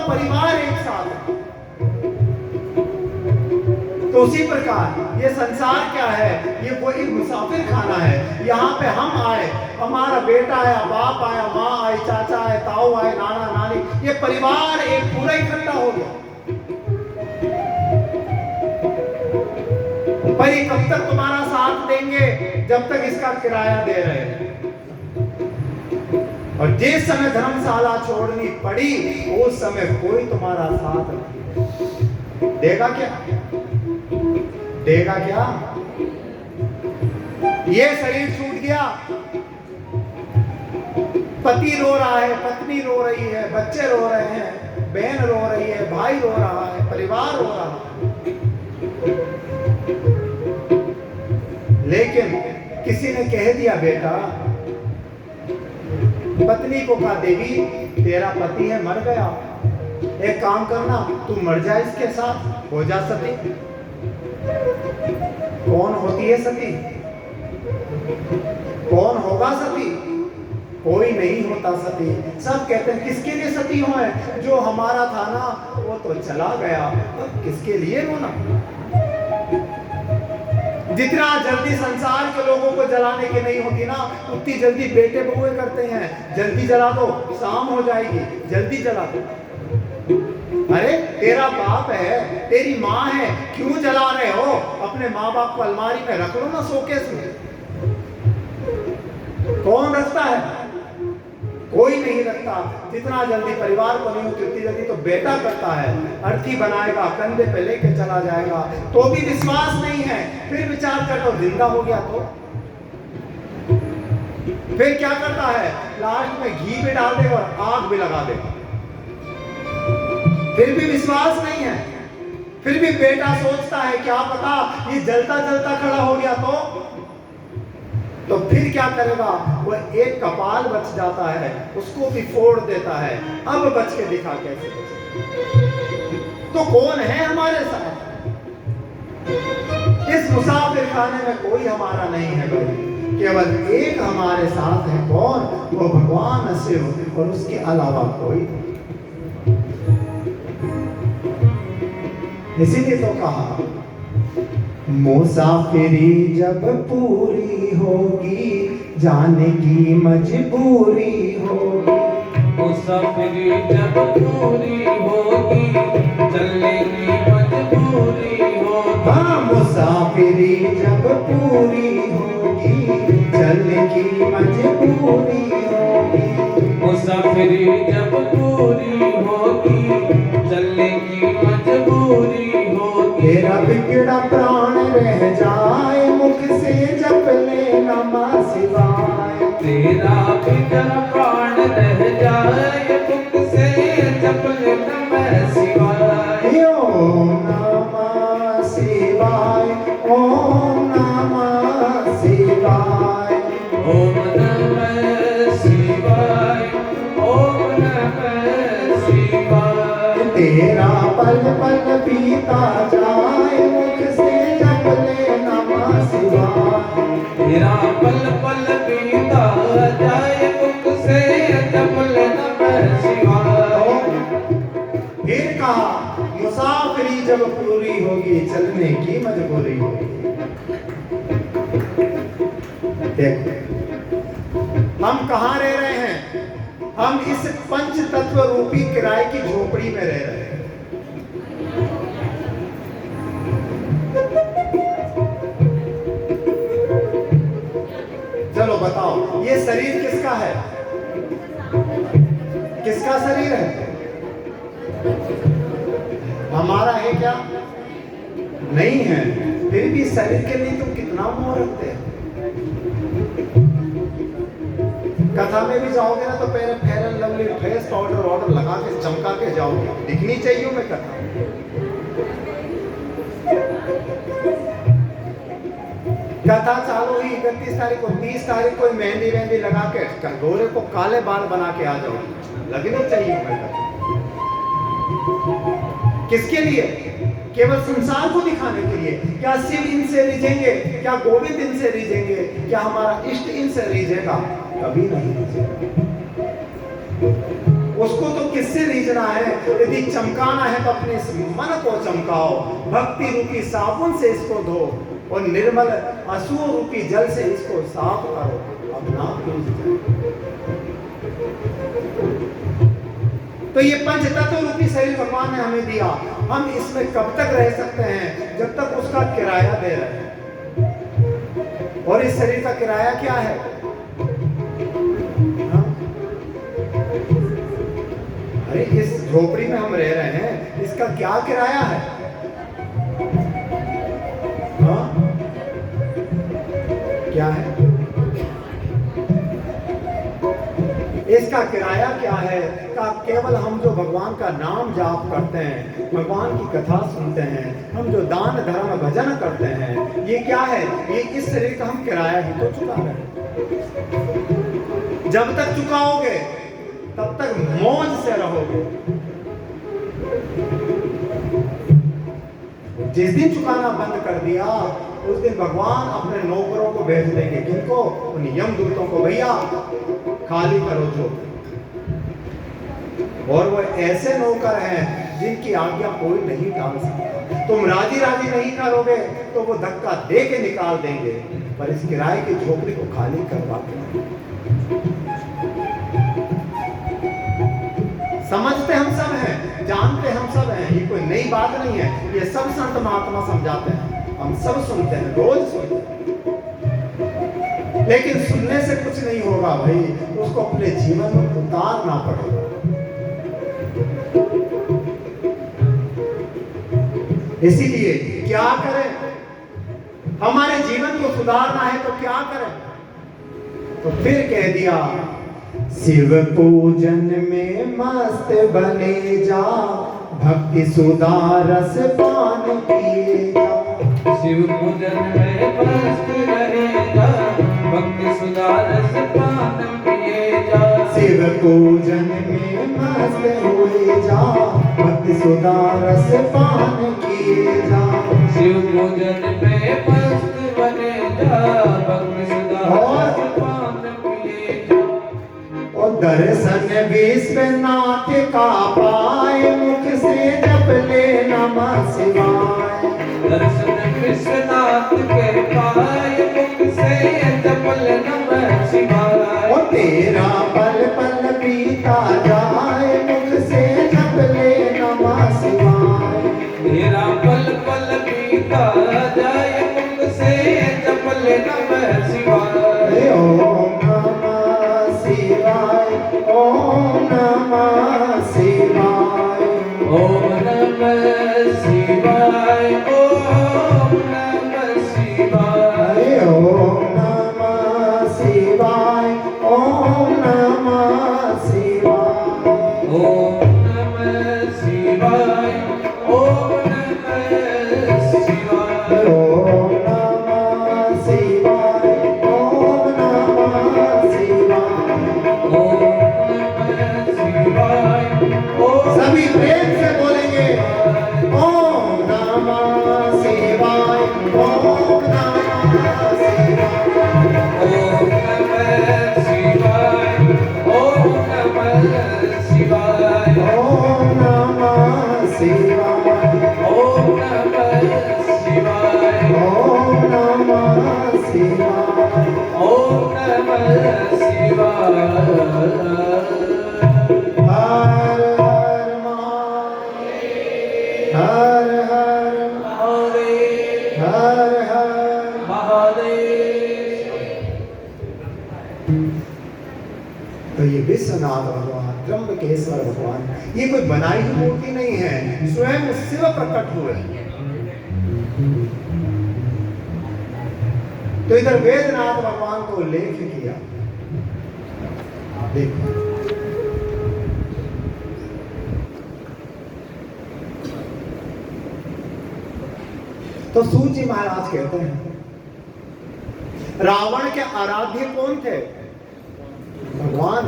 परिवार एक साथ है। तो उसी प्रकार ये संसार क्या है? ये कोई मुसाफिर खाना है। यहाँ पे हम आए, हमारा बेटा आया, बाप आया, माँ आई, चाचा आए, ताऊ आए, नाना नानी, ये परिवार एक पूरा इकट्ठा हो गया। पर ये कब तक तुम्हारा साथ देंगे? जब तक इसका किराया दे रहे हैं। और जिस समय धर्मशाला छोड़नी पड़ी उस समय कोई तुम्हारा साथ नहीं देगा। क्या देगा? क्या ये शरीर छूट गया, पति रो रहा है, पत्नी रो रही है, बच्चे रो रहे हैं, बहन रो रही है, भाई रो रहा है, परिवार रो रहा है। लेकिन किसी ने कह दिया, बेटा पत्नी को कहा, देवी तेरा पति है, मर गया, एक काम करना, तू मर जा इसके साथ, हो जा सती। कौन होती है सती? कौन होगा सती? कोई नहीं होता सती। सब कहते हैं किसके लिए सती हो? जो हमारा था ना वो तो चला गया, अब किसके लिए रोना? जितना जल्दी संसार के लोगों को जलाने की नहीं होती ना, उतनी जल्दी बेटे बहुए करते हैं, जल्दी जला दो, शाम हो जाएगी, जल्दी जला दो। अरे तेरा बाप है, तेरी माँ है, क्यों जला रहे हो? अपने माँ बाप को अलमारी में रख लो ना, शोकेस में। कौन रखता है? कोई नहीं रखता। जितना जल्दी परिवार को नहीं होती उतनी जल्दी तो बेटा करता है। अर्थी बनाएगा, कंधे पे लेके चला जाएगा, तो भी विश्वास नहीं है। फिर विचार करता हूं, जिंदा हो गया तो फिर क्या करता है? लास्ट में घी भी डाल देगा और आग भी लगा देगा। फिर भी विश्वास नहीं है। फिर भी बेटा सोचता है क्या पता ये जलता जलता खड़ा हो गया तो फिर क्या करेगा? वो एक कपाल बच जाता है, उसको भी फोड़ देता है। अब बच के दिखा कैसे बचे। तो कौन है हमारे साथ? इस मुसाफिर खाने में कोई हमारा नहीं है भाई, केवल एक हमारे साथ है। कौन? वो भगवान शिव, और उसके अलावा कोई। इसीलिए तो कहा मुसाफिरी जब पूरी होगी, जाने की मजबूरी होगी। मुसाफिरी जब पूरी होगी, चलने की मजबूरी होगी। हाँ, मुसाफिरी जब पूरी होगी, चलने की मजबूरी होगी। मुसाफिरी जब पूरी होगी, चलने की मजबूरी होगी। तेरा बिगड़ा प्राण रह जाए, मुख से जप ले नमः शिवाय। तेरा बिगड़ा प्राण रह जाए, मुख से जप ले नमः शिवाय। ओम नमः शिवाय, ओम नमः शिवाय, ओम नमः शिवाय, ओम नमः शिवाय। तेरा पल पल बीता जाए, मुख से जप ले नमः शिवाय। तेरा पल पल बीता जाए, मुख से जप ले नमः शिवाय। फिर कहा मुसाफिरी जब पूरी होगी, चलने की मजबूरी होगी। देखो हम कहाँ रह रहे हैं? हम इस पंच तत्व रूपी किराए की झोपड़ी में रह रहे हैं। चलो बताओ, ये शरीर किसका है? किसका शरीर है? हमारा है क्या? नहीं है। फिर भी शरीर के लिए तुम कितना मोह रखते हैं। कथा में भी जाओगे ना तो पहले fair and lovely face powder वाउडर लगा के चमका के जाओगे, दिखनी चाहिए मैं कथा। कथा चालू हुई 31 तारीख को, 30 तारीख को मेहंदी वेहंदी लगा के गोरे को काले बाल बना के आ जाओ, लगनी चाहिए मैं कथा। किसके लिए? केवल संसार को दिखाने के लिए। क्या शिव इनसे रिझेंगे? क्या गोविंद इनसे रिझेंगे? क्या हमारा इष्ट इनसे रिझेगा? कभी नहीं रिझेगा। उसको तो किससे रीझना है? यदि चमकाना है तो अपने इस मन को चमकाओ, भक्ति रूपी साबुन से इसको धो और निर्मल असूर रूपी जल से इसको साफ करो, अपना पूज जाए। तो ये पंच तत्व रूपी शरीर भगवान ने हमें दिया, हम इसमें कब तक रह सकते हैं? जब तक उसका किराया दे रहे हैं। और इस शरीर का किराया क्या है? हाँ? अरे इस झोपड़ी में हम रह रहे हैं, इसका क्या किराया है? हाँ? क्या है इसका किराया? क्या है का केवल हम जो भगवान का नाम जाप करते हैं, भगवान की कथा सुनते हैं, हम जो दान धर्म भजन करते हैं, ये क्या है? ये इस शरीर का हम किराया ही तो चुका रहे हैं। जब तक चुकाओगे तब तक मौज से रहोगे। जिस दिन चुकाना बंद कर दिया उस दिन भगवान अपने नौकरों को भेज देंगे। किनको? उन यमदूतों को, भैया खाली करो जो। और वो ऐसे नौकर हैं जिनकी आज्ञा कोई नहीं टाल सकता। तुम राजी राजी नहीं करोगे तो वो धक्का दे के निकाल देंगे, पर इस किराए की झोपड़ी को खाली करवा के। समझते हम सब हैं, जानते हम सब हैं, ये कोई नई बात नहीं है, ये सब संत महात्मा समझाते हैं, हम सब सुनते हैं, रोज सुनते हैं। लेकिन सुनने से कुछ नहीं होगा भाई, उसको अपने जीवन में उतारना पड़ेगा। इसीलिए क्या करें? हमारे जीवन को सुधारना है तो क्या करें? तो फिर कह दिया, शिव पूजन में मस्त बने जा, भक्ति सुधा रस पान किए जा। शिव पूजन में मस्त रहेगा, भक्ति सुधा रस पान पिए जा। शिव पूजन में मस्त हुए जा, भक्ति सुधा रस पान किए जा। शिव पूजन में मस्त बने जा, भक्ति सुधा रस पान पिए जा। और दर्शन विश्वनाथ का पाए, मुख से जप ले नमः शिवाय। दर्शन विश्वनाथ के पाए, मुख से जप ले नमः शिवाय। और तेरा पल पल बीता जाए, मुख से जप ले नमः शिवाय। तेरा पल पल बीता जाए, मुख से जप ले नमः शिवाय। ओम नमः शिवाय, ओम नमः शिवाय, ओम नमः शिवाय, ओम नमः शिवाय। ओम नमः शिवाय, ओम नमः शिवाय, ओम नमः शिवाय, ओम नमः शिवाय। ओम नमः शिवाय, ओम नमः शिवाय। ओम नमः शिवाय, ओम सभी प्रेम से बोलेंगे, ओम नमः शिवाय, ओम नमः शिवाय। ओम नमः शिवाय, ओम नमः शिवाय। ओम नमः शिवाय, ओम नमः शिवाय, ओम नमः शिवाय। ओम नमः शिवाय। हर हर महादेव, हर हर महादेव, हर हर। महादेव। तो ये विश्वनाथ भगवान, त्र्यंबकेश्वर भगवान, ये कोई बनाई हुई मूर्ति नहीं है, स्वयं शिव प्रकट हुए। तो इधर वेदनाथ भगवान को लेख किया, देखो तो सूत जी महाराज कहते हैं, रावण के आराध्य कौन थे? भगवान।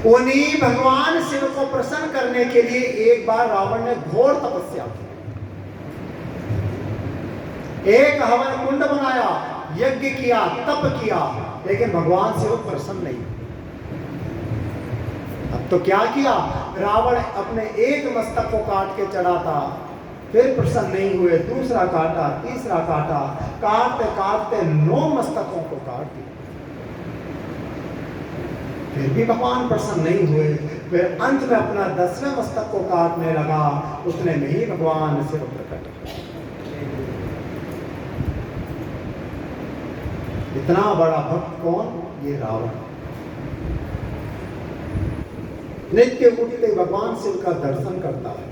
उन्हीं भगवान शिव को प्रसन्न करने के लिए एक बार रावण ने घोर तपस्या की, एक हवन कुंड बनाया, यज्ञ किया, तप किया, लेकिन भगवान शिव प्रसन्न नहीं। अब तो क्या किया, रावण अपने एक मस्तक को काट के चढ़ा था, फिर प्रसन्न नहीं हुए, दूसरा काटा, तीसरा काटा, काटते काटते 9 मस्तकों को काट दिया, फिर भी भगवान प्रसन्न नहीं हुए। फिर अंत में अपना 10वें मस्तक को काटने लगा, उतने में ही भगवान शिव प्रकट हुए। इतना बड़ा भक्त कौन, ये रावण। नित्य उठते भगवान शिव का दर्शन करता है।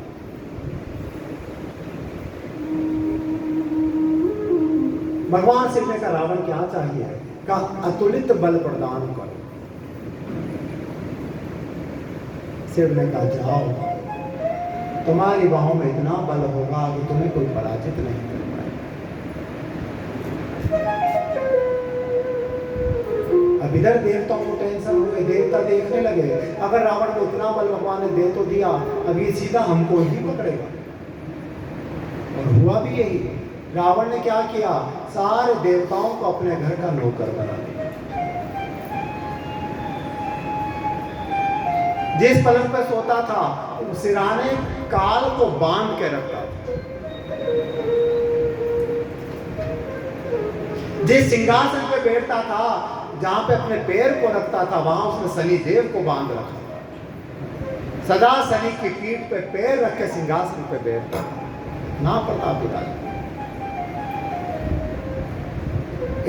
भगवान शिव ने कहा रावण क्या चाहिए, कहा अतुलित बल प्रदान करो। शिव ने कहा जाओ, तुम्हारी बाहों में इतना बल होगा कि तुम्हें कोई पराजित नहीं कर पाएगा। अब इधर देवताओं को टेंशन हो गई, देवता देखने लगे अगर रावण को इतना बल भगवान ने दे तो दिया, अब ये सीधा हमको ही पकड़ेगा। और हुआ भी यही। रावण ने क्या किया, सारे देवताओं को अपने घर का नौकर बना दिया। जिस पलंग पर सोता था सिराने काल को बांध के रखता था। जिस सिंहासन पे बैठता था, जहां पे अपने पैर को रखता था, वहां उसने शनि देव को बांध रखा था। सदा शनि की पीठ पे पैर रख के सिंहासन पे बैठता था। ना प्रताप पिताजी।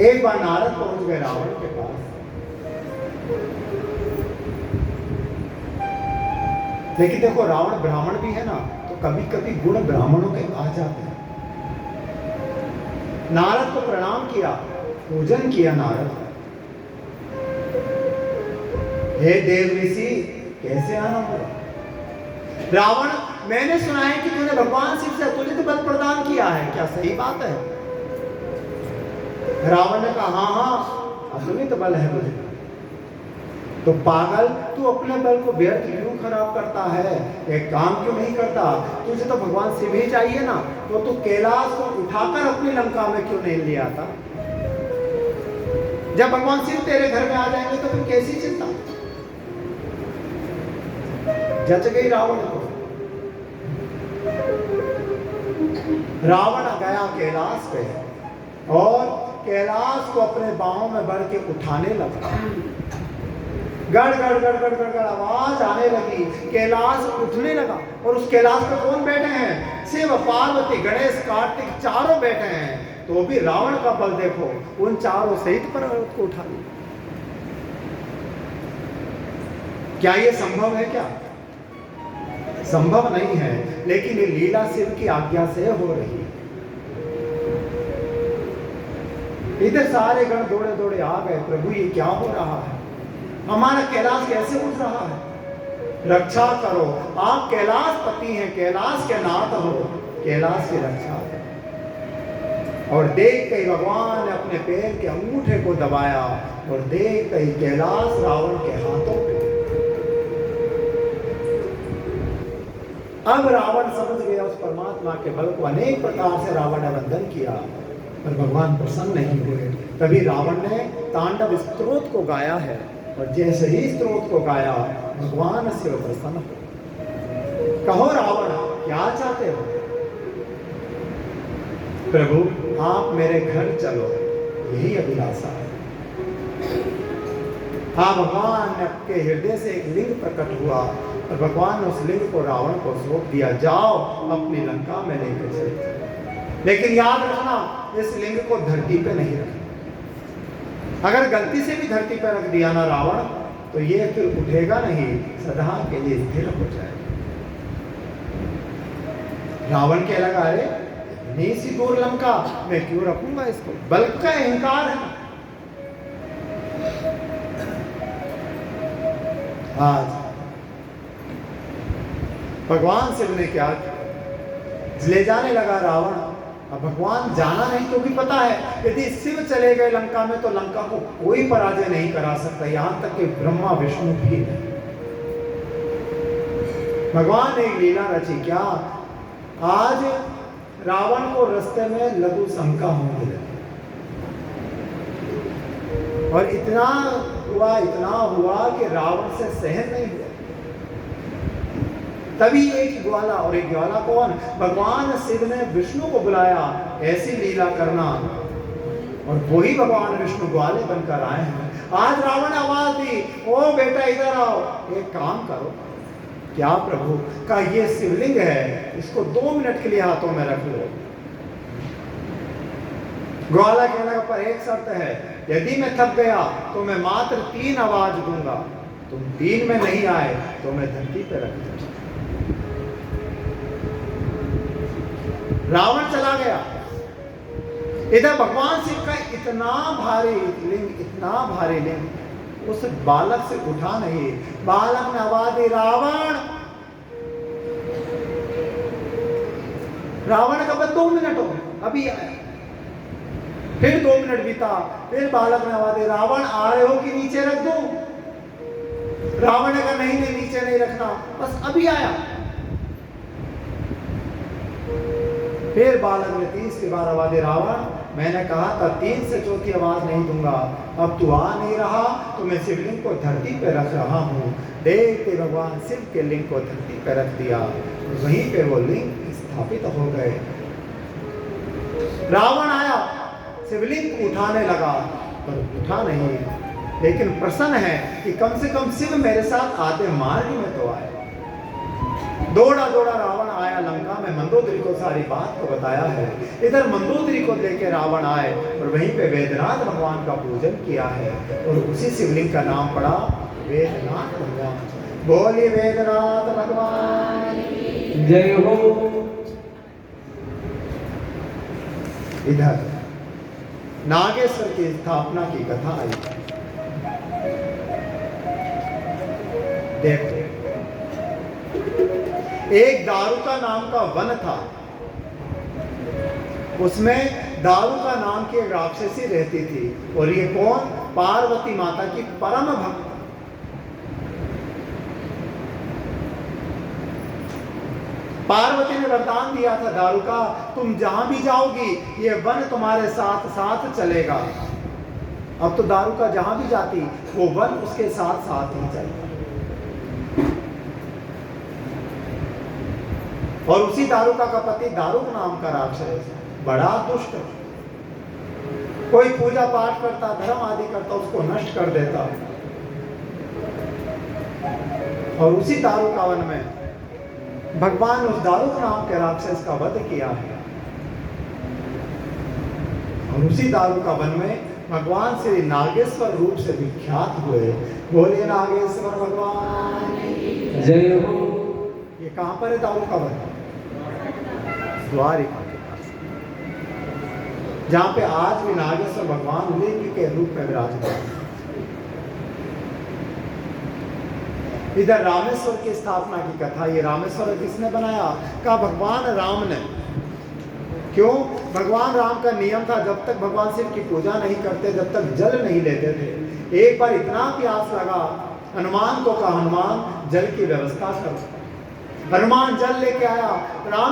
एक बार नारद पहुंच गए रावण के पास। लेकिन देखो रावण ब्राह्मण भी है ना, तो कभी कभी गुण ब्राह्मणों के आ जाते हैं। नारद को प्रणाम किया, पूजन किया। नारद, हे देव ऋषि, कैसे आना हुआ? रावण, मैंने सुना है कि तूने भगवान शिव से अतुलित बल प्रदान किया है, क्या सही बात है? रावण ने कहा हाँ, अतुलित बल है मुझे। तो पागल, तू अपने बल को व्यर्थ क्यों खराब करता है? एक काम क्यों नहीं करता? तुझे तो भगवान शिव ही चाहिए ना, तो तू कैलाश को उठाकर अपनी लंका में क्यों नहीं ले आता? जब भगवान शिव तेरे घर में आ जाएंगे तो फिर कैसी चिंता? जच गई रावण को। रावण गया कैलाश पे और कैलाश को अपने बाहों में भर के उठाने लगा। गड़ गड़ गड़ गड़ गड़ गड़ आवाज आने लगी, कैलाश उठने लगा। और उस कैलाश पे कौन बैठे हैं? शिव, पार्वती, गणेश, कार्तिक, चारों बैठे हैं। तो भी रावण का बल देखो, उन चारों सहित पर्वत को उठा लिया। क्या ये संभव है? क्या संभव नहीं है, लेकिन ये लीला शिव की आज्ञा से हो रही है। इधर सारे गण दौड़े दौड़े आ गए, प्रभु ये क्या हो रहा है? हमारा कैलाश कैसे उठ रहा है? रक्षा करो, आप कैलाश पति हैं, कैलाश के नाथ हो, कैलाश की रक्षा करो। और देख के भगवान ने अपने पैर के अंगूठे को दबाया और देख के कैलाश रावण के हाथों पे। अब रावण समझ गया उस परमात्मा के बल को। अनेक प्रकार से रावण ने वंदन किया, पर भगवान प्रसन्न नहीं हुए। तभी रावण ने तांडव स्तोत्र को गाया है, और जैसे ही स्तोत्र को गाया, भगवान शिव प्रसन्न हो। कहो रावण, क्या चाहते हो? प्रभु, आप मेरे घर चलो, यही अभिलाषा है। हाँ, भगवान ने आपके हृदय से एक लिंग प्रकट हुआ और भगवान ने उस लिंग को रावण को सौंप दिया, जाओ अपनी लंका में लेकर चले। लेकिन याद रखना, इस लिंग को धरती पे नहीं रखना। अगर गलती से भी धरती पे रख दिया ना रावण, तो ये फिर उठेगा नहीं, सदा के लिए स्थिर हो जाएगा। रावण क्या लगा, अरे नहीं सी दूर लंका, मैं क्यों रखूंगा इसको? बल का अहंकार है। आज भगवान शिव ने क्या ले जाने लगा रावण। अब भगवान जाना नहीं तो भी पता है, यदि शिव चले गए लंका में तो लंका को कोई पराजय नहीं करा सकता, यहां तक कि ब्रह्मा विष्णु भी नहीं। भगवान ने लीला रची क्या, आज रावण को रास्ते में लघु शंका होने लगी। और इतना हुआ कि रावण से सहन नहीं हुआ। तभी एक ज्वाला, और एक ज्वाला कौन? भगवान शिव ने विष्णु को बुलाया ऐसी लीला करना, और वही भगवान विष्णु ग्वाले बनकर आए हैं। आज रावण आवाज दी, ओ बेटा इधर आओ, एक काम करो। क्या प्रभु? का ये शिवलिंग है, इसको 2 मिनट के लिए हाथों में रख लो। ग्वाला कहने लगा, पर एक शर्त है, यदि मैं थक गया तो मैं मात्र 3 आवाज दूंगा, तुम 3 में नहीं आए तो मैं धरती पे रख दूंगा। रावण चला गया। इधर भगवान शिव का इतना भारी लिंग उस बालक से उठा नहीं। बालक ने आवाज दी, रावण। रावण का बस 2 मिनट हो, अभी आया। फिर 2 मिनट बीता, फिर बालक ने आवाज दी, रावण आ रहे हो कि नीचे रख दूं? रावण ने कहा, नहीं नहीं, नीचे नहीं रखना, बस अभी आया। फिर बालक ने 30 बार आवाज दी, रावण मैंने कहा था 3 से चौथी आवाज नहीं दूंगा, अब तू आ नहीं रहा तो मैं शिवलिंग को धरती पे रख रहा हूँ। देखते भगवान शिव के लिंग को धरती पे रख दिया, और वहीं पे वो लिंग स्थापित हो गए। रावण आया, शिवलिंग उठाने लगा, पर उठा नहीं, लेकिन प्रसन्न है कि कम से कम शिव मेरे साथ आते मार्ग में तो आए। दौड़ा रावण आया लंका में, मंदोदरी को सारी बात को बताया है। इधर मंदोदरी को लेकर रावण आए और वहीं पे वेदनाथ भगवान का पूजन किया है, और उसी शिवलिंग का नाम पड़ा वेदनाथ भगवान। बोलिए वेदनाथ भगवान जय हो। इधर नागेश्वर की स्थापना की कथा आई। देखो, एक दारुका नाम का वन था, उसमें दारुका नाम की एक राक्षसी रहती थी, और ये कौन? पार्वती माता की परम भक्त। पार्वती ने वरदान दिया था, दारुका तुम जहां भी जाओगी ये वन तुम्हारे साथ साथ चलेगा। अब तो दारुका जहां भी जाती वो वन उसके साथ साथ ही चलता। और उसी दारुका का पति दारुक नाम का राक्षस बड़ा दुष्ट, कोई पूजा पाठ करता, धर्म आदि करता, उसको नष्ट कर देता। और उसी दारुका वन में भगवान उस दारुक नाम के राक्षस का वध किया है, और उसी दारुका वन में भगवान श्री नागेश्वर रूप से विख्यात हुए। बोलिए नागेश्वर भगवान जय हो। ये कहां पर है दारुका वन? द्वारिका के पास, जहां पे आज भी नागेश्वर भगवान लिंग के रूप में विराजमान। इधर रामेश्वर की स्थापना की कथा। ये रामेश्वर किसने बनाया? का भगवान राम ने। क्यों? भगवान राम का नियम था, जब तक भगवान शिव की पूजा नहीं करते, जब तक जल नहीं लेते थे। एक बार इतना प्यास लगा, हनुमान को कहा, हनुमान जल की व्यवस्था करो। हनुमान जल लेके आया। राम